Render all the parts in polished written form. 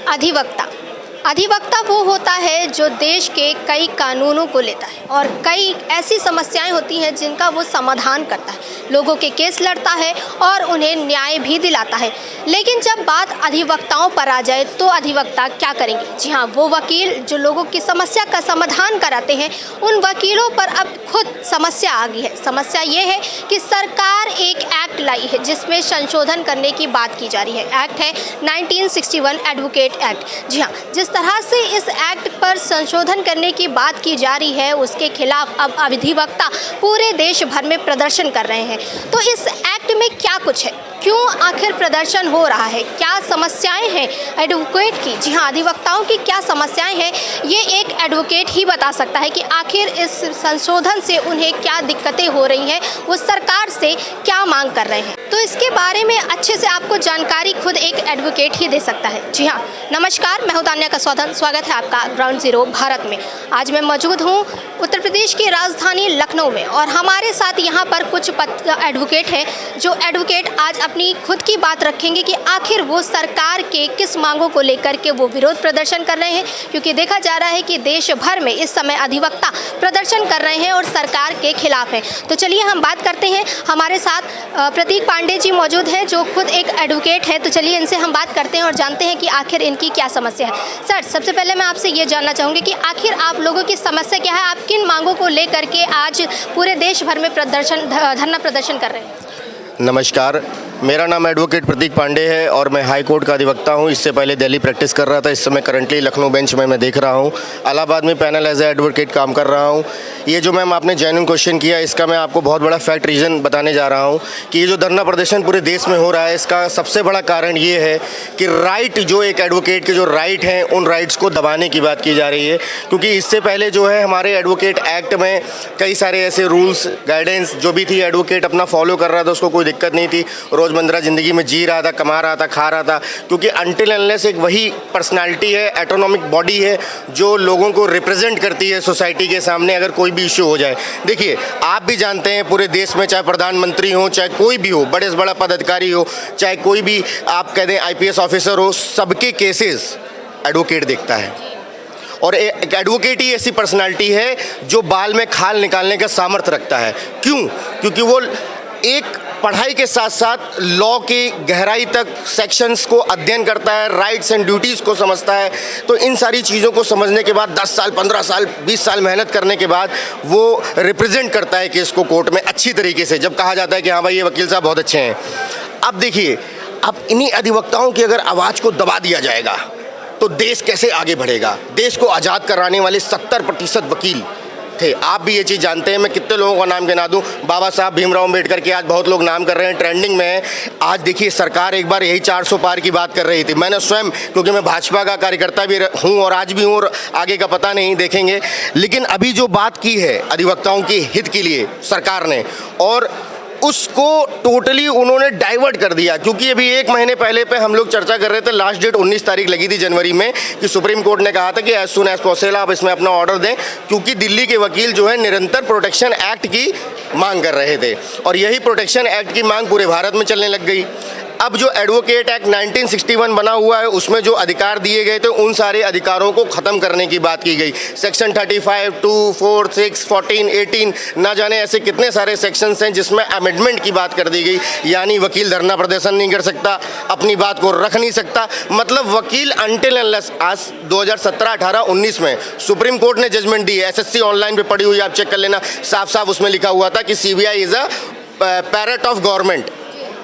अधिवक्ता अधिवक्ता वो होता है जो देश के कई कानूनों को लेता है और कई ऐसी समस्याएं होती हैं जिनका वो समाधान करता है, लोगों के केस लड़ता है और उन्हें न्याय भी दिलाता है। लेकिन जब बात अधिवक्ताओं पर आ जाए तो अधिवक्ता क्या करेंगे? जी हाँ, वो वकील जो लोगों की समस्या का समाधान कराते हैं, उन वकीलों पर अब खुद समस्या आ गई है। समस्या ये है कि सरकार एक एक्ट लाई है जिसमें संशोधन करने की बात की जा रही है। एक्ट है 1961 एडवोकेट एक्ट। जी हाँ, जिस तरह से इस एक्ट पर संशोधन करने की बात की जा रही है उसके खिलाफ अब अधिवक्ता पूरे देश भर में प्रदर्शन कर रहे हैं। तो इस एक्ट में क्या कुछ है, क्यों आखिर प्रदर्शन हो रहा है, क्या समस्याएं हैं एडवोकेट की? जी हाँ, अधिवक्ताओं की क्या समस्याएं हैं ये एक एडवोकेट ही बता सकता है कि आखिर इस संशोधन से उन्हें क्या दिक्कतें हो रही हैं, वो सरकार से क्या मांग कर रहे हैं। तो इसके बारे में अच्छे से आपको जानकारी खुद एक एडवोकेट ही दे सकता है। जी हाँ, नमस्कार, मैं हूं तान्या कसौदन। स्वागत है आपका ग्राउंड जीरो भारत में। आज मैं मौजूद हूं उत्तर प्रदेश की राजधानी लखनऊ में और हमारे साथ यहाँ पर कुछ एडवोकेट हैं जो एडवोकेट आज अपनी खुद की बात रखेंगे कि आखिर वो सरकार के किस मांगों को लेकर के वो विरोध प्रदर्शन कर रहे हैं, क्योंकि देखा जा रहा है कि देश भर में इस समय अधिवक्ता प्रदर्शन कर रहे हैं और सरकार के खिलाफ हैं। तो चलिए हम बात करते हैं। हमारे साथ प्रतीक पांडे जी मौजूद हैं जो खुद एक एडवोकेट है। तो चलिए इनसे हम बात करते हैं और जानते हैं कि आखिर इनकी क्या समस्या है। सर, सबसे पहले मैं आपसे ये जानना चाहूँगी कि आखिर आप लोगों की समस्या क्या है, आप किन मांगों को लेकर के आज पूरे देश भर में धरना प्रदर्शन कर रहे हैं? नमस्कार, मेरा नाम एडवोकेट प्रतीक पांडे है और मैं हाई कोर्ट का अधिवक्ता हूं। इससे पहले दिल्ली प्रैक्टिस कर रहा था। इस समय करंटली लखनऊ बेंच में मैं देख रहा हूं। इलाहाबाद में पैनल एज ए एडवोकेट काम कर रहा हूं। ये जो मैम आपने जेन्युइन क्वेश्चन किया, इसका मैं आपको बहुत बड़ा फैक्ट रीज़न बताने जा रहा हूं कि ये जो धरना प्रदर्शन पूरे देश में हो रहा है, इसका सबसे बड़ा कारण ये है कि राइट जो एक एडवोकेट के जो राइट हैं, उन राइट्स को दबाने की बात की जा रही है। क्योंकि इससे पहले जो है हमारे एडवोकेट एक्ट में कई सारे ऐसे रूल्स गाइडेंस जो भी थी, एडवोकेट अपना फॉलो कर रहा था, उसको कोई दिक्कत नहीं थी, रोज़मर्रा ज़िंदगी में जी रहा था, कमा रहा था, खा रहा था। क्योंकि अनटिल अनलेस एक वही पर्सनालिटी है, एटोनॉमिक बॉडी है जो लोगों को रिप्रेजेंट करती है सोसाइटी के सामने अगर कोई भी इश्यू हो जाए। देखिए, आप भी जानते हैं पूरे देश में चाहे प्रधानमंत्री हो, चाहे कोई भी हो, बड़े से बड़ा पदाधिकारी हो, चाहे कोई भी आप कह दें IPS ऑफिसर हो, सबके केसेस एडवोकेट देखता है। और एक एडवोकेट ही ऐसी पर्सनालिटी है जो बाल में खाल निकालने का सामर्थ्य रखता है। क्यों? क्योंकि वो एक पढ़ाई के साथ साथ लॉ की गहराई तक सेक्शंस को अध्ययन करता है, राइट्स एंड ड्यूटीज़ को समझता है। तो इन सारी चीज़ों को समझने के बाद 10 साल, 15 साल, 20 साल मेहनत करने के बाद वो रिप्रेजेंट करता है केस को कोर्ट में अच्छी तरीके से। जब कहा जाता है कि हाँ भाई ये वकील साहब बहुत अच्छे हैं। अब देखिए, अब इन्हीं अधिवक्ताओं की अगर आवाज़ को दबा दिया जाएगा तो देश कैसे आगे बढ़ेगा? देश को आज़ाद कराने वाले 70% वकील थे। आप भी ये चीज़ जानते हैं। मैं कितने लोगों का नाम गिना दूं? बाबा साहब भीमराव अम्बेडकर के आज बहुत लोग नाम कर रहे हैं, ट्रेंडिंग में है। आज देखिए, सरकार एक बार यही 400 पार की बात कर रही थी। मैंने स्वयं, क्योंकि मैं भाजपा का कार्यकर्ता भी हूं और आज भी हूं और आगे का पता नहीं, देखेंगे। लेकिन अभी जो बात की है अधिवक्ताओं के हित के लिए सरकार ने, और उसको टोटली उन्होंने डाइवर्ट कर दिया। क्योंकि अभी 1 महीने पहले पे हम लोग चर्चा कर रहे थे, लास्ट डेट 19 तारीख लगी थी जनवरी में, कि सुप्रीम कोर्ट ने कहा था कि एज सुन एज पॉसिबल आप इसमें अपना ऑर्डर दें, क्योंकि दिल्ली के वकील जो है निरंतर प्रोटेक्शन एक्ट की मांग कर रहे थे और यही प्रोटेक्शन एक्ट की मांग पूरे भारत में चलने लग गई। अब जो एडवोकेट एक्ट 1961 बना हुआ है, उसमें जो अधिकार दिए गए थे, उन सारे अधिकारों को ख़त्म करने की बात की गई। सेक्शन 35, 2, 4, 6, 14, 18, ना जाने ऐसे कितने सारे सेक्शंस हैं जिसमें अमेंडमेंट की बात कर दी गई। यानी वकील धरना प्रदर्शन नहीं कर सकता, अपनी बात को रख नहीं सकता। मतलब वकील अनटिल अनलेस आज 2017, 18, 19 में सुप्रीम कोर्ट ने जजमेंट दी है, SSC ऑनलाइन पे पड़ी हुई, आप चेक कर लेना। साफ साफ उसमें लिखा हुआ था कि CBI is a parrot of government.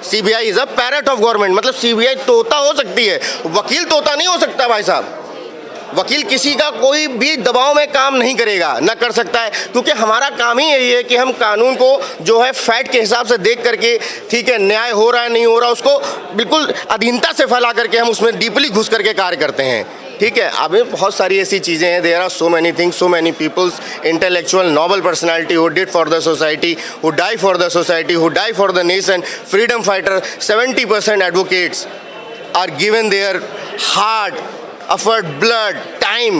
CBI is a parrot of government. मतलब CBI तोता हो सकती है, वकील तोता नहीं हो सकता भाई साहब। वकील किसी का कोई भी दबाव में काम नहीं करेगा, ना कर सकता है, क्योंकि हमारा काम ही यही है कि हम कानून को जो है फैक्ट के हिसाब से देख करके, ठीक है, न्याय हो रहा है नहीं हो रहा, उसको बिल्कुल अधीनता से फैला करके हम उसमें डीपली घुस करके कार्य करते हैं। ठीक है, अभी बहुत सारी ऐसी चीज़ें हैं। There are so many things, so many peoples, intellectual noble personality who did for the society, who die for the society, who die for the nation, freedom fighter. 70% advocates are given their hard effort, blood, time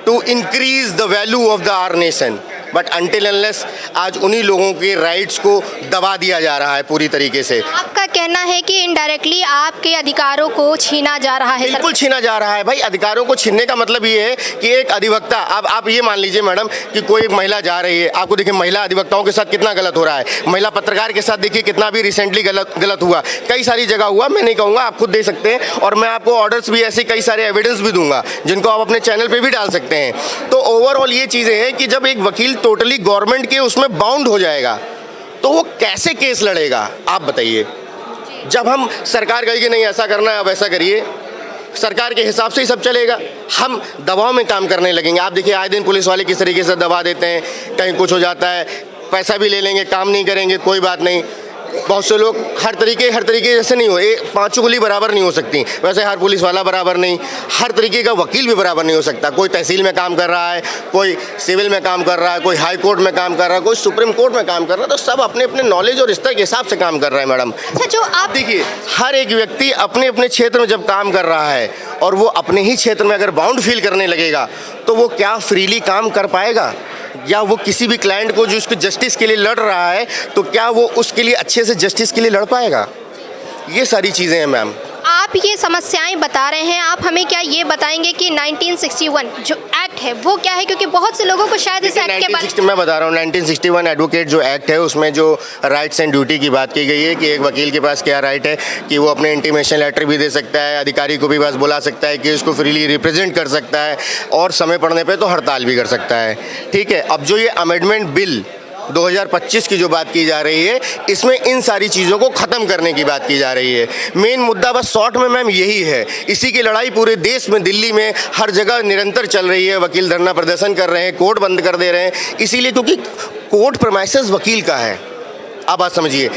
to increase the value of the our nation. But until unless आज उन्हीं लोगों के rights को दबा दिया जा रहा है पूरी तरीके से। आपका कहना है कि इनडायरेक्टली आपके अधिकारों को छीना जा रहा है। बिल्कुल छीना जा रहा है भाई। अधिकारों को छीनने का मतलब ये है कि एक अधिवक्ता, अब आप ये मान लीजिए मैडम कि कोई एक महिला जा रही है, आपको देखिए महिला अधिवक्ताओं के साथ कितना गलत हो रहा है, महिला पत्रकार के साथ देखिए कितना भी रिसेंटली गलत हुआ, कई सारी जगह हुआ, मैं नहीं कहूँगा, आप खुद देख सकते हैं, और मैं आपको ऑर्डर्स भी ऐसे कई सारे एविडेंस भी दूंगा जिनको आप अपने चैनल पे भी डाल सकते हैं। तो ओवरऑल ये चीज़ें हैं कि जब एक वकील टोटली गवर्नमेंट के उसमें बाउंड हो जाएगा तो वो कैसे केस लड़ेगा, आप बताइए। जब हम सरकार कहेगी नहीं ऐसा करना है, अब ऐसा करिए, सरकार के हिसाब से ही सब चलेगा, हम दबाव में काम करने लगेंगे। आप देखिए आए दिन पुलिस वाले किस तरीके से दबा देते हैं, कहीं कुछ हो जाता है, पैसा भी ले लेंगे, काम नहीं करेंगे, कोई बात नहीं। बहुत से लोग हर तरीके जैसे नहीं हो, पांचों गोली बराबर नहीं हो सकती, वैसे हर पुलिस वाला बराबर नहीं, हर तरीके का वकील भी बराबर नहीं हो सकता। कोई तहसील में काम कर रहा है, कोई सिविल में काम कर रहा है, कोई हाई कोर्ट में काम कर रहा है, कोई सुप्रीम कोर्ट में काम कर रहा है, तो सब अपने अपने नॉलेज और स्तर के हिसाब से काम कर रहा है मैडम। जो आप देखिए हर एक व्यक्ति अपने अपने क्षेत्र में जब काम कर रहा है और वो अपने ही क्षेत्र में अगर बाउंड फील करने लगेगा तो वो क्या फ्रीली काम कर पाएगा, या वो किसी भी क्लाइंट को जो उसके जस्टिस के लिए लड़ रहा है तो क्या वो उसके लिए अच्छे से जस्टिस के लिए लड़ पाएगा। ये सारी चीज़ें हैं मैम। आप ये समस्याएं बता रहे हैं, आप हमें क्या ये बताएंगे कि 1961 जो एक्ट है वो क्या है, क्योंकि बहुत से लोगों को शायद इस एक्ट के बारे में मैं बता रहा हूँ 1961 एडवोकेट जो एक्ट है उसमें जो राइट्स एंड ड्यूटी की बात की गई है कि एक वकील के पास क्या राइट है कि वो अपने इंटीमेशन लेटर भी दे सकता है, अधिकारी को भी बस बुला सकता है कि उसको फ्रीली रिप्रेजेंट कर सकता है, और समय पड़ने पर तो हड़ताल भी कर सकता है। ठीक है, अब जो ये अमेंडमेंट बिल 2025 की जो बात की जा रही है, इसमें इन सारी चीज़ों को ख़त्म करने की बात की जा रही है। मेन मुद्दा बस शॉर्ट में मैम यही है, इसी की लड़ाई पूरे देश में, दिल्ली में हर जगह निरंतर चल रही है। वकील धरना प्रदर्शन कर रहे हैं, कोर्ट बंद कर दे रहे हैं, इसीलिए क्योंकि कोर्ट प्रेमाइसेस वकील का है। आप बात समझिए,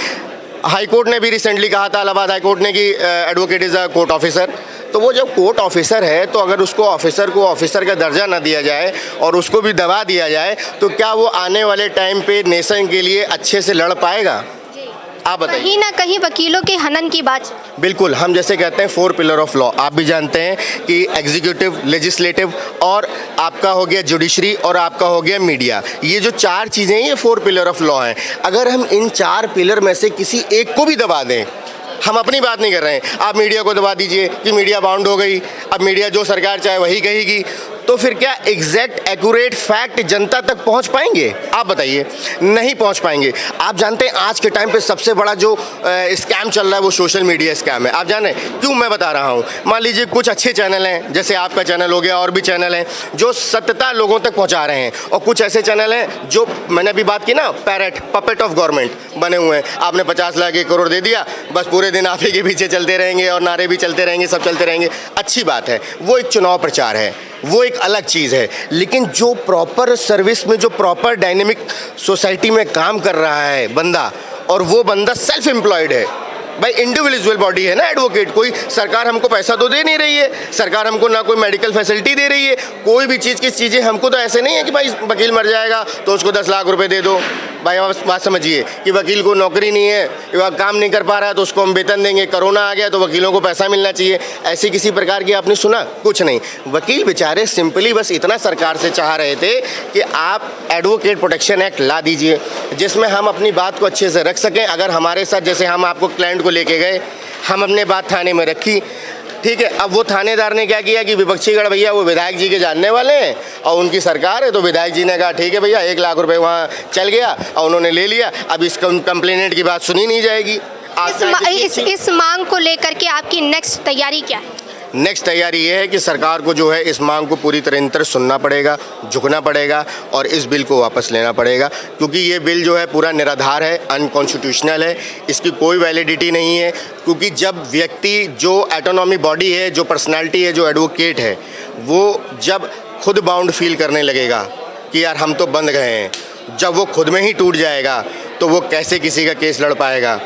हाई कोर्ट ने भी रिसेंटली कहा था, इलाहाबाद हाई कोर्ट ने, कि advocate is a court officer. तो वो जब कोर्ट ऑफिसर है तो अगर उसको ऑफिसर का दर्जा ना दिया जाए और उसको भी दबा दिया जाए तो क्या वो आने वाले टाइम पे नेशन के लिए अच्छे से लड़ पाएगा, आप बताइए। कहीं ना कहीं वकीलों के हनन की बात। बिल्कुल, हम जैसे कहते हैं 4 पिलर ऑफ लॉ, आप भी जानते हैं कि एग्जीक्यूटिव, लेजिस्लेटिव और आपका हो गया जुडिशरी और आपका हो गया मीडिया, ये जो 4 चीज़ें हैं ये 4 पिलर ऑफ लॉ हैं। अगर हम इन 4 पिलर में से किसी एक को भी दबा दें, हम अपनी बात नहीं कर रहे हैं, आप मीडिया को दबा दीजिए कि मीडिया बाउंड हो गई, अब मीडिया जो सरकार चाहे वही कहेगी, तो फिर क्या एग्जैक्ट एक्यूरेट फैक्ट जनता तक पहुंच पाएंगे, आप बताइए। नहीं पहुंच पाएंगे। आप जानते हैं आज के टाइम पे सबसे बड़ा जो स्कैम चल रहा है वो सोशल मीडिया स्कैम है। आप जाने क्यों मैं बता रहा हूं? मान लीजिए कुछ अच्छे चैनल हैं, जैसे आपका चैनल हो गया, और भी चैनल हैं जो सत्यता लोगों तक पहुंचा रहे हैं, और कुछ ऐसे चैनल हैं जो मैंने अभी बात की ना, पपेट ऑफ गवर्नमेंट बने हुए हैं। आपने 50 लाख 1 करोड़ दे दिया, बस पूरे दिन आप ही के पीछे चलते रहेंगे और नारे भी चलते रहेंगे, सब चलते रहेंगे। अच्छी बात है, वो एक चुनाव प्रचार है, वो एक अलग चीज़ है। लेकिन जो प्रॉपर सर्विस में, जो प्रॉपर डायनेमिक सोसाइटी में काम कर रहा है बंदा, और वो बंदा सेल्फ एम्प्लॉयड है, भाई इंडिविजुअल बॉडी है ना एडवोकेट, कोई सरकार हमको पैसा तो दे नहीं रही है, सरकार हमको ना कोई मेडिकल फैसिलिटी दे रही है, कोई भी चीज़ की चीज़ें हमको तो ऐसे नहीं है कि भाई वकील मर जाएगा तो उसको 10 लाख रुपए दे दो। भाई आप बात समझिए कि वकील को नौकरी नहीं है, वह काम नहीं कर पा रहा है तो उसको हम वेतन देंगे, कोरोना आ गया तो वकीलों को पैसा मिलना चाहिए, ऐसे किसी प्रकार की आपने सुना? कुछ नहीं। वकील बेचारे सिंपली बस इतना सरकार से चाह रहे थे कि आप एडवोकेट प्रोटेक्शन एक्ट ला दीजिए जिसमें हम अपनी बात को अच्छे से रख सकें। अगर हमारे साथ, जैसे हम आपको क्लाइंट को लेके गए, हम अपने बात थाने में रखी, ठीक है, अब वो थानेदार ने क्या किया कि विपक्षीगढ़ भैया वो विधायक जी के जानने वाले हैं और उनकी सरकार है, तो विधायक जी ने कहा ठीक है भैया 1 लाख रुपए वहाँ चल गया और उन्होंने ले लिया। अब इस कंप्लेनेंट की बात सुनी नहीं जाएगी। इस मांग को लेकर के आपकी नेक्स्ट तैयारी क्या है? नेक्स्ट तैयारी ये है कि सरकार को जो है इस मांग को पूरी तरह सुनना पड़ेगा, झुकना पड़ेगा और इस बिल को वापस लेना पड़ेगा, क्योंकि ये बिल जो है पूरा निराधार है, अनकॉन्स्टिट्यूशनल है, इसकी कोई वैलिडिटी नहीं है। क्योंकि जब व्यक्ति, जो ऑटोनॉमी बॉडी है, जो पर्सनैलिटी है, जो एडवोकेट है, वो जब खुद बाउंड फील करने लगेगा कि यार हम तो बंध गए हैं, जब वो खुद में ही टूट जाएगा तो वो कैसे किसी का केस लड़ पाएगा।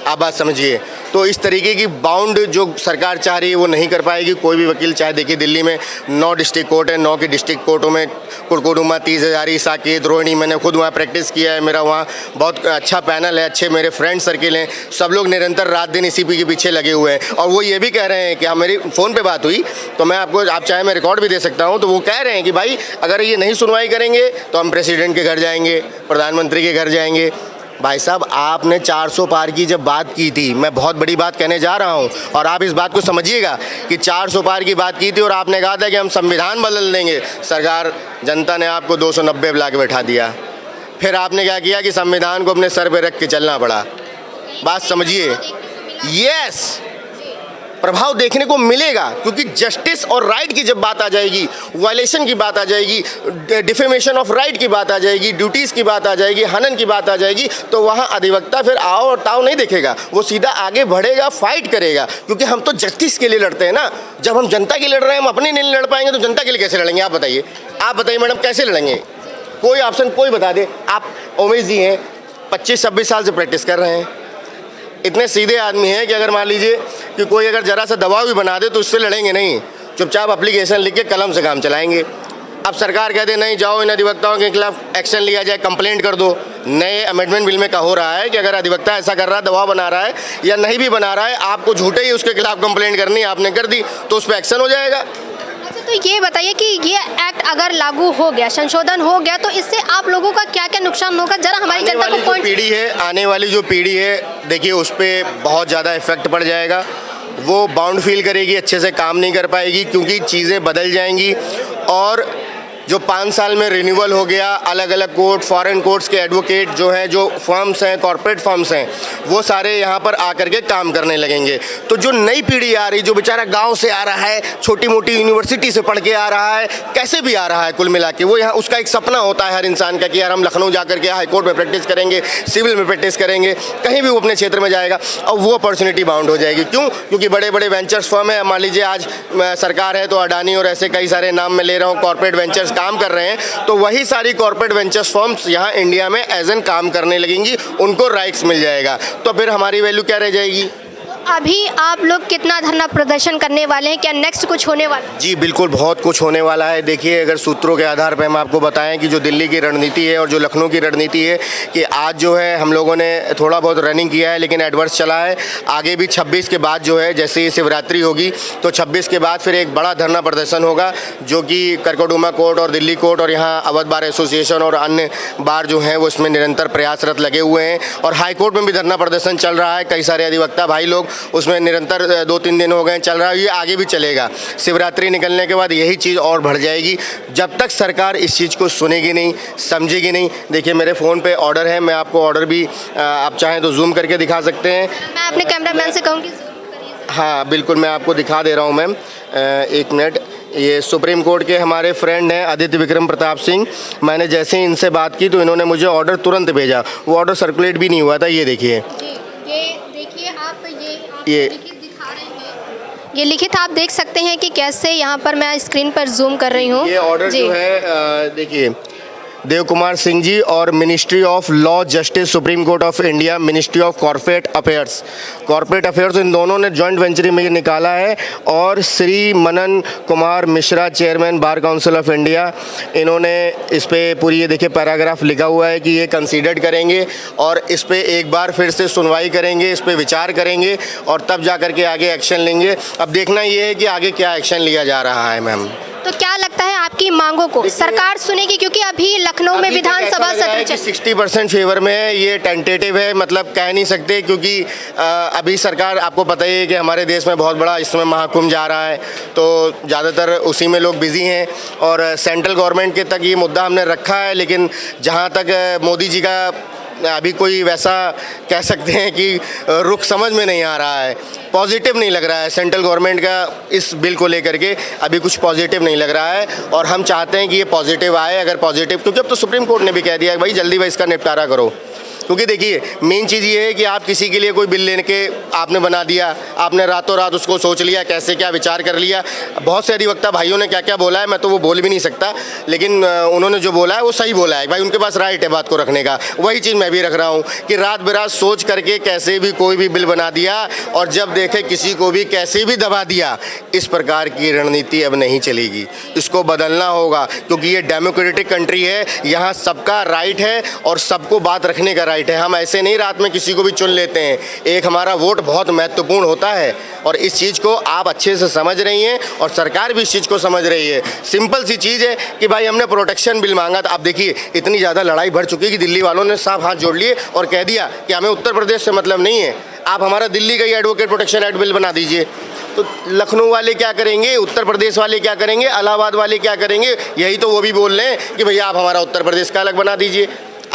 आप बात समझिए। तो इस तरीके की बाउंड जो सरकार चाह रही है वो नहीं कर पाएगी कोई भी वकील। चाहे देखिए दिल्ली में 9 डिस्ट्रिक्ट कोर्ट है, 9 की डिस्ट्रिक्ट कोर्टों में कुरकुरुमा, 30,000, साकेत, रोहिणी, मैंने खुद वहाँ प्रैक्टिस किया है। मेरा वहाँ बहुत अच्छा पैनल है, अच्छे मेरे फ्रेंड सर्किल हैं, सब लोग निरंतर रात दिन इसी के पीछे लगे हुए हैं। और वो ये भी कह रहे हैं कि हाँ, मेरी फ़ोन पे बात हुई तो मैं आपको, आप चाहे मैं रिकॉर्ड भी दे सकता हूँ, तो वो कह रहे हैं कि भाई अगर ये नहीं सुनवाई करेंगे तो हम प्रेसिडेंट के घर जाएंगे, प्रधानमंत्री के घर जाएंगे। भाई साहब, आपने 400 पार की जब बात की थी, मैं बहुत बड़ी बात कहने जा रहा हूं और आप इस बात को समझिएगा कि 400 पार की बात की थी और आपने कहा था कि हम संविधान बदल देंगे। सरकार, जनता ने आपको 290 ला के बैठा दिया। फिर आपने क्या किया कि संविधान को अपने सर पे रख के चलना पड़ा। बात समझिए। यस, प्रभाव देखने को मिलेगा, क्योंकि जस्टिस और राइट की जब बात आ जाएगी, वायलेशन की बात आ जाएगी, डिफेमेशन ऑफ राइट की बात आ जाएगी, ड्यूटीज़ की बात आ जाएगी, हनन की बात आ जाएगी, तो वहाँ अधिवक्ता फिर आओ और ताओ नहीं देखेगा, वो सीधा आगे बढ़ेगा, फाइट करेगा। क्योंकि हम तो जस्टिस के लिए लड़ते हैं ना। जब हम जनता के लिए लड़ रहे हैं, हम अपने नहीं लड़ पाएंगे तो जनता के लिए कैसे लड़ेंगे? आप बताइए, आप बताइए मैडम, कैसे लड़ेंगे? कोई ऑप्शन कोई बता दे। आप उमेश जी हैं, 25-26 साल से प्रैक्टिस कर रहे हैं, इतने सीधे आदमी हैं कि अगर मान लीजिए कि कोई अगर ज़रा सा दबाव भी बना दे तो उससे लड़ेंगे नहीं, चुपचाप एप्लीकेशन लिख के कलम से काम चलाएंगे। अब सरकार कहते नहीं, जाओ इन अधिवक्ताओं के खिलाफ एक्शन लिया जाए, कंप्लेंट कर दो। नए अमेंडमेंट बिल में का हो रहा है कि अगर अधिवक्ता ऐसा कर रहा है, दबाव बना रहा है या नहीं भी बना रहा है, आपको झूठे ही उसके खिलाफ कंप्लेंट करनी, आपने कर दी तो उस पर एक्शन हो जाएगा। अच्छा, तो ये बताइए कि ये एक्ट अगर लागू हो गया, संशोधन हो गया, तो इससे आप लोगों का क्या क्या नुकसान होगा? जरा हमारी जनता को पॉइंट। पीढ़ी है, आने वाली जो पीढ़ी है, देखिए उस पर बहुत ज़्यादा इफेक्ट पड़ जाएगा। वो बाउंड फील करेगी, अच्छे से काम नहीं कर पाएगी, क्योंकि चीज़ें बदल जाएंगी। और जो 5 साल में रिन्यूअल हो गया, अलग अलग कोर्ट, फॉरेन कोर्ट्स के एडवोकेट जो हैं, जो फर्म्स हैं, कॉर्पोरेट फर्म्स हैं, वो सारे यहाँ पर आकर के काम करने लगेंगे। तो जो नई पीढ़ी आ रही, जो बेचारा गांव से आ रहा है, छोटी मोटी यूनिवर्सिटी से पढ़ के आ रहा है, कैसे भी आ रहा है, कुल मिला के वो यहाँ, उसका एक सपना होता है हर इंसान का कि यार हम लखनऊ जा करके हाई कोर्ट में प्रैक्टिस करेंगे, सिविल में प्रैक्टिस करेंगे, कहीं भी वो अपने क्षेत्र में जाएगा। और वो अपॉर्चुनिटी बाउंड हो जाएगी। क्यों? क्योंकि बड़े बड़े वेंचर्स फर्म है, मान लीजिए आज सरकार है तो अडानी और ऐसे कई सारे नाम मैं ले रहा हूँ, कॉर्पोरेट वेंचर्स काम कर रहे हैं, तो वही सारी कॉर्पोरेट वेंचर्स फर्म्स यहाँ इंडिया में एज एन काम करने लगेंगी, उनको राइट्स मिल जाएगा, तो फिर हमारी वैल्यू क्या रह जाएगी? अभी आप लोग कितना धरना प्रदर्शन करने वाले हैं? क्या नेक्स्ट कुछ होने वाला है? जी बिल्कुल, बहुत कुछ होने वाला है। देखिए, अगर सूत्रों के आधार पर हम आपको बताएं कि जो दिल्ली की रणनीति है और जो लखनऊ की रणनीति है, कि आज जो है हम लोगों ने थोड़ा बहुत रनिंग किया है लेकिन एडवर्स चला है। आगे भी 26 के बाद जो है, जैसे ही शिवरात्रि होगी तो 26 के बाद फिर एक बड़ा धरना प्रदर्शन होगा, जो कि करकोडूमा कोर्ट और दिल्ली कोर्ट और यहाँ अवध बार एसोसिएशन और अन्य बार जो हैं वो इसमें निरंतर प्रयासरत लगे हुए हैं। और हाई कोर्ट में भी धरना प्रदर्शन चल रहा है, कई सारे अधिवक्ता भाई लोग उसमें निरंतर 2-3 दिन हो गए चल रहा है, ये आगे भी चलेगा। शिवरात्रि निकलने के बाद यही चीज़ और बढ़ जाएगी, जब तक सरकार इस चीज़ को सुनेगी नहीं, समझेगी नहीं। देखिए मेरे फ़ोन पे ऑर्डर है, मैं आपको ऑर्डर भी आप चाहें तो जूम करके दिखा सकते हैं। मैं अपने कैमरामैन से कहूँगी। हाँ बिल्कुल, मैं आपको दिखा दे रहा हूँ मैम, 1 मिनट। ये सुप्रीम कोर्ट के हमारे फ्रेंड हैं आदित्य विक्रम प्रताप सिंह। मैंने जैसे ही इनसे बात की तो इन्होंने मुझे ऑर्डर तुरंत भेजा, वो ऑर्डर सर्कुलेट भी नहीं हुआ था। ये देखिए, ये देखिए आप, ये लिखित दिखा रहे हैं, ये लिखित आप देख सकते हैं कि कैसे यहाँ पर मैं स्क्रीन पर जूम कर रही हूँ। ये ऑर्डर जो है देखिए, देव कुमार सिंह जी और ministry of law justice, supreme court of India, ministry of corporate affairs, इन दोनों ने जॉइंट वेंचर में ये निकाला है। और Shri Manan Kumar Mishra, chairman bar council of India, इन्होंने इस पर पूरी ये देखिए पैराग्राफ लिखा हुआ है कि ये कंसीडर्ड करेंगे और इस पर एक बार फिर से सुनवाई करेंगे, इस पर विचार करेंगे और तब जा कर के आगे एक्शन लेंगे। अब देखना ये है कि आगे क्या एक्शन लिया जा रहा है। मैम, तो क्या लगता है आपकी मांगों को सरकार सुनेगी? क्योंकि अभी लखनऊ में विधानसभा सत्र 60% फेवर में है, ये टेंटेटिव है, मतलब कह नहीं सकते, क्योंकि अभी सरकार, आपको पता ही है कि हमारे देश में बहुत बड़ा इस समय महाकुंभ जा रहा है, तो ज़्यादातर उसी में लोग बिजी हैं। और सेंट्रल गवर्नमेंट के तक ये मुद्दा हमने रखा है, लेकिन जहाँ तक मोदी जी का अभी कोई वैसा कह सकते हैं कि रुख समझ में नहीं आ रहा है, पॉजिटिव नहीं लग रहा है। सेंट्रल गवर्नमेंट का इस बिल को लेकर के अभी कुछ पॉजिटिव नहीं लग रहा है और हम चाहते हैं कि ये पॉजिटिव आए। अगर पॉजिटिव, क्योंकि अब तो सुप्रीम कोर्ट ने भी कह दिया है भाई जल्दी भाई इसका निपटारा करो। क्योंकि देखिए मेन चीज़ ये है कि आप किसी के लिए कोई बिल लेने के आपने बना दिया, आपने रातों रात उसको सोच लिया, कैसे क्या विचार कर लिया। बहुत से अधिवक्ता भाइयों ने क्या क्या बोला है मैं तो वो बोल भी नहीं सकता, लेकिन उन्होंने जो बोला है वो सही बोला है। भाई उनके पास राइट है बात को रखने का। वही चीज़ मैं भी रख रहा हूँ कि रात बेरात सोच करके कैसे भी कोई भी बिल बना दिया और जब देखे किसी को भी कैसे भी दबा दिया। इस प्रकार की रणनीति अब नहीं चलेगी, इसको बदलना होगा, क्योंकि ये डेमोक्रेटिक कंट्री है, यहाँ सबका राइट है और सबको बात रखने का राइट है। हम ऐसे नहीं रात में किसी को भी चुन लेते हैं। एक हमारा वोट बहुत महत्वपूर्ण होता है और इस चीज़ को आप अच्छे से समझ रही हैं और सरकार भी इस चीज़ को समझ रही है। सिंपल सी चीज़ है कि भाई हमने प्रोटेक्शन बिल मांगा था। अब देखिए इतनी ज़्यादा लड़ाई बढ़ चुकी है कि दिल्ली वालों ने साफ हाथ जोड़ लिए और कह दिया कि हमें उत्तर प्रदेश से मतलब नहीं है, आप हमारा दिल्ली का ही एडवोकेट प्रोटेक्शन एक्ट बिल बना दीजिए। तो लखनऊ वाले क्या करेंगे, उत्तर प्रदेश वाले क्या करेंगे, इलाहाबाद वाले क्या करेंगे? यही तो वो भी बोल रहे हैं कि भैया आप हमारा उत्तर प्रदेश का अलग बना दीजिए।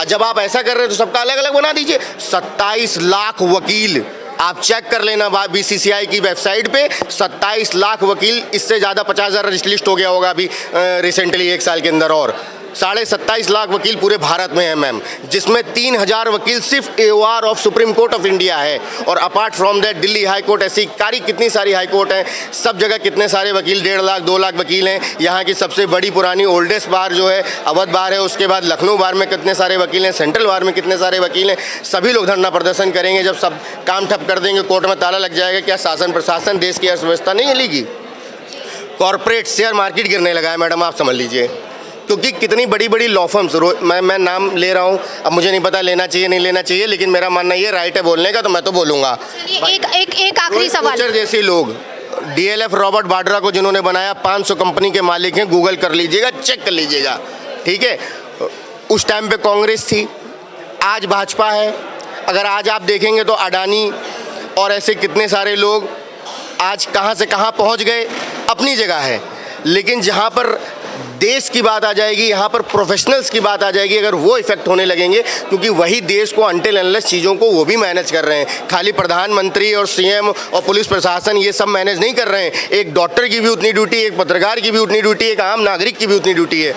जब आप ऐसा कर रहे हैं तो सबका अलग अलग बना दीजिए। 27 लाख वकील, आप चेक कर लेना BCCI की वेबसाइट पे, 27 लाख वकील, इससे ज़्यादा 50,000 लिस्ट हो गया होगा अभी रिसेंटली 1 साल के अंदर। और 27.5 लाख वकील पूरे भारत में है मैम, जिसमें 3,000 वकील सिर्फ AOR of supreme court of India है। और apart from that Delhi high court, ऐसी कारी कितनी सारी हाई कोर्ट हैं, सब जगह कितने सारे वकील, 1.5 लाख 2 लाख वकील हैं। यहाँ की सबसे बड़ी पुरानी ओल्डेस्ट बार जो है अवध बार है, उसके बाद लखनऊ बार में कितने सारे वकील हैं, सेंट्रल बार में कितने सारे वकील हैं। सभी लोग धरना प्रदर्शन करेंगे। जब सब काम ठप कर देंगे, कोर्ट में ताला लग जाएगा, क्या शासन प्रशासन देश की अर्थव्यवस्था नहीं हिलेगी? कॉर्पोरेट शेयर मार्केट गिरने लगा है मैडम, आप समझ लीजिए, क्योंकि कितनी बड़ी बड़ी लॉ फर्म्स, मैं नाम ले रहा हूँ, अब मुझे नहीं पता लेना चाहिए नहीं लेना चाहिए, लेकिन मेरा मानना ये राइट है बोलने का, तो मैं तो बोलूँगा। एक आखिरी सवाल, जैसे लोग DLF रॉबर्ट वाड्रा को जिन्होंने बनाया, 500 कंपनी के मालिक हैं, गूगल कर लीजिएगा, चेक कर लीजिएगा, ठीक है। उस टाइम पे कांग्रेस थी, आज भाजपा है। अगर आज आप देखेंगे तो अडानी और ऐसे कितने सारे लोग आज कहाँ से कहाँ पहुँच गए, अपनी जगह है। लेकिन जहाँ पर देश की बात आ जाएगी, यहाँ पर प्रोफेशनल्स की बात आ जाएगी, अगर वो इफेक्ट होने लगेंगे, क्योंकि वही देश को अनटिल अनलेस चीज़ों को वो भी मैनेज कर रहे हैं। खाली प्रधानमंत्री और CM और पुलिस प्रशासन ये सब मैनेज नहीं कर रहे हैं। एक डॉक्टर की भी उतनी ड्यूटी, एक पत्रकार की भी उतनी ड्यूटी, एक आम नागरिक की भी उतनी ड्यूटी है।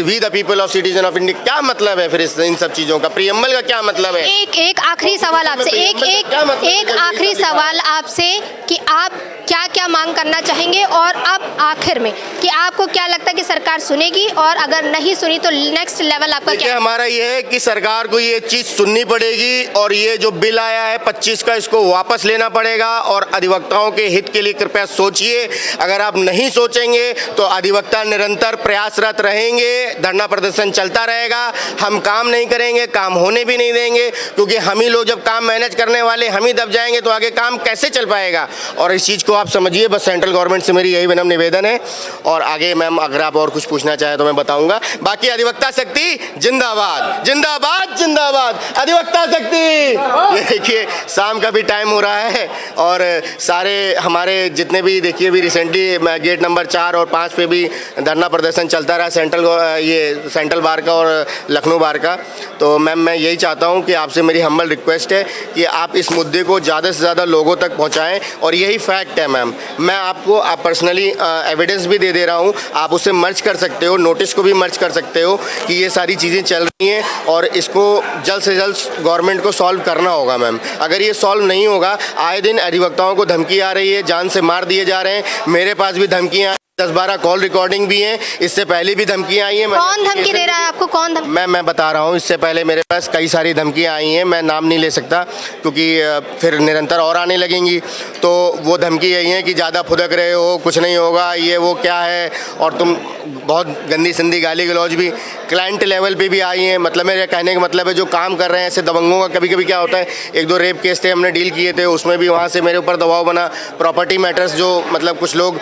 We the people of citizen of India, क्या मतलब है फिर इन सब चीज़ों का? प्रीएम्बल का क्या मतलब है? एक आखिरी सवाल आपसे, एक आखिरी सवाल आपसे कि आप क्या क्या मांग करना चाहेंगे, और अब आखिर में कि आपको क्या लगता है कि सरकार सुनेगी, और अगर नहीं सुनी तो नेक्स्ट लेवल आपका क्या? हमारा ये है कि सरकार को ये चीज़ सुननी पड़ेगी और ये जो बिल आया है 25 का, इसको वापस लेना पड़ेगा। और अधिवक्ताओं के हित के लिए कृपया सोचिए। अगर आप नहीं सोचेंगे तो अधिवक्ता निरंतर प्रयासरत रहेंगे, धरना प्रदर्शन चलता रहेगा। हम काम नहीं करेंगे, काम होने भी नहीं देंगे, क्योंकि हम ही लोग जब काम मैनेज करने वाले हम ही दब जाएंगे तो आगे काम कैसे चल पाएगा? और इस चीज़ को आप समझिए। बस सेंट्रल गवर्नमेंट से मेरी यही विनम्र निवेदन है। और आगे मैम अगर आप और कुछ पूछना चाहें तो मैं बताऊंगा। बाकी अधिवक्ता शक्ति जिंदाबाद जिंदाबाद जिंदाबाद, अधिवक्ता शक्ति। ये देखिए शाम का भी टाइम हो रहा है और सारे हमारे जितने भी देखिए भी रिसेंटली गेट नंबर 4 और 5 पे भी धरना प्रदर्शन चलता रहा, सेंट्रल बार का और लखनऊ बार का। तो मैम मैं यही चाहता हूँ कि आपसे मेरी हम्बल रिक्वेस्ट है कि आप इस मुद्दे को ज़्यादा से ज़्यादा लोगों तक पहुँचाएँ। और यही फैक्ट है मैम, मैं आपको पर्सनली एविडेंस भी दे रहा हूँ, आप उसे मर्ज कर सकते हो, नोटिस को भी मर्ज कर सकते हो कि ये सारी चीज़ें चल रही हैं और इसको जल्द से जल्द गवर्नमेंट को सॉल्व करना होगा मैम। अगर ये सॉल्व नहीं होगा, आए दिन अधिवक्ताओं को धमकी आ रही है, जान से मार दिए जा रहे हैं। मेरे पास भी धमकियाँ 10-12 कॉल रिकॉर्डिंग भी हैं, इससे पहले भी धमकियाँ आई हैं। कौन धमकी दे रहा है आपको? कौन धमकी? मैं बता रहा हूँ, इससे पहले मेरे पास कई सारी धमकियाँ आई हैं, मैं नाम नहीं ले सकता क्योंकि फिर निरंतर और आने लगेंगी। तो वो धमकी यही है कि ज़्यादा फुदक रहे हो, कुछ नहीं होगा, ये वो क्या है, और तुम बहुत गंदी संदी गाली गलौज भी क्लाइंट लेवल पे भी आई हैं। मतलब मेरे कहने का मतलब है जो काम कर रहे हैं ऐसे दबंगों का, कभी कभी क्या होता है, 1-2 रेप केस थे हमने डील किए थे, उसमें भी वहाँ से मेरे ऊपर दबाव बना। प्रॉपर्टी मैटर्स जो मतलब कुछ लोग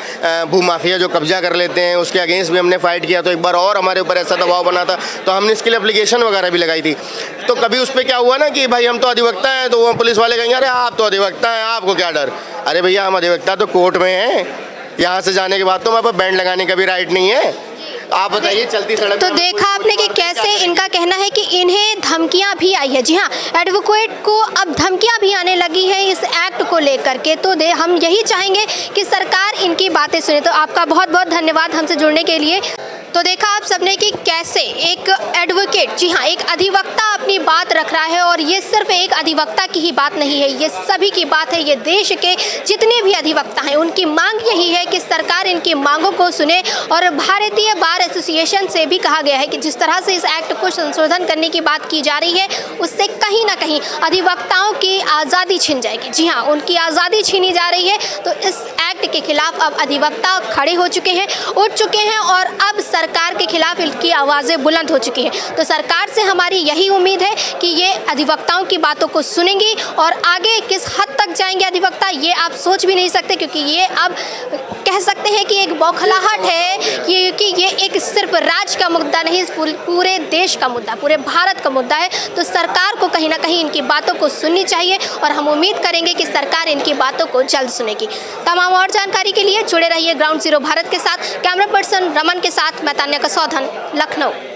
भू माफिया जो कब्जा कर लेते हैं उसके अगेंस्ट भी हमने फाइट किया, तो एक बार और हमारे ऊपर ऐसा दबाव बना था, तो हमने इसके लिए एप्लीकेशन वगैरह भी लगाई थी। तो कभी उस पर क्या हुआ ना कि भाई हम तो अधिवक्ता हैं, तो वो पुलिस वाले कहेंगे अरे आप तो अधिवक्ता हैं, आपको क्या डर। अरे भैया हम अधिवक्ता तो कोर्ट में हैं, यहाँ से जाने के बाद तो हमारे पास बैंड लगाने का भी राइट नहीं है। आप बताइए चलती सड़क। तो देखा आपने कि कैसे इनका कहना है कि इन्हें धमकियां भी आई है। जी हाँ, एडवोकेट को अब धमकियां भी आने लगी हैं इस एक्ट को लेकर के। तो हम यही चाहेंगे कि सरकार इनकी बातें सुने। तो आपका बहुत बहुत धन्यवाद हमसे जुड़ने के लिए। तो देखा आप सबने कि कैसे एक एडवोकेट, जी हाँ, एक अधिवक्ता अपनी बात रख रहा है। और ये सिर्फ एक अधिवक्ता की ही बात नहीं है, ये सभी की बात है। ये देश के जितने भी अधिवक्ता हैं उनकी मांग यही है कि सरकार इनकी मांगों को सुने। और भारतीय बार एसोसिएशन से भी कहा गया है कि जिस तरह से इस एक्ट को संशोधन करने की बात की जा रही है, उससे कहीं ना कहीं अधिवक्ताओं की आज़ादी छिन जाएगी। जी हाँ, उनकी आज़ादी छीनी जा रही है। तो इस एक्ट के खिलाफ अब अधिवक्ता खड़े हो चुके हैं, उठ चुके हैं और अब सरकार के खिलाफ इनकी आवाज़ें बुलंद हो चुकी हैं। तो सरकार से हमारी यही उम्मीद है कि ये अधिवक्ताओं की बातों को सुनेंगी। और आगे किस हद तक जाएंगे अधिवक्ता, ये आप सोच भी नहीं सकते, क्योंकि ये अब कह सकते हैं कि एक बौखलाहट है, क्योंकि ये एक सिर्फ राज्य का मुद्दा नहीं, पूरे देश का मुद्दा, पूरे भारत का मुद्दा है। तो सरकार को कहीं ना कहीं इनकी बातों को सुननी चाहिए और हम उम्मीद करेंगे कि सरकार इनकी बातों को जल्द सुनेगी। तमाम और जानकारी के लिए जुड़े रहिए ग्राउंड जीरो भारत के साथ। कैमरा पर्सन रमन के साथ मैं तान्या कसौधन, लखनऊ।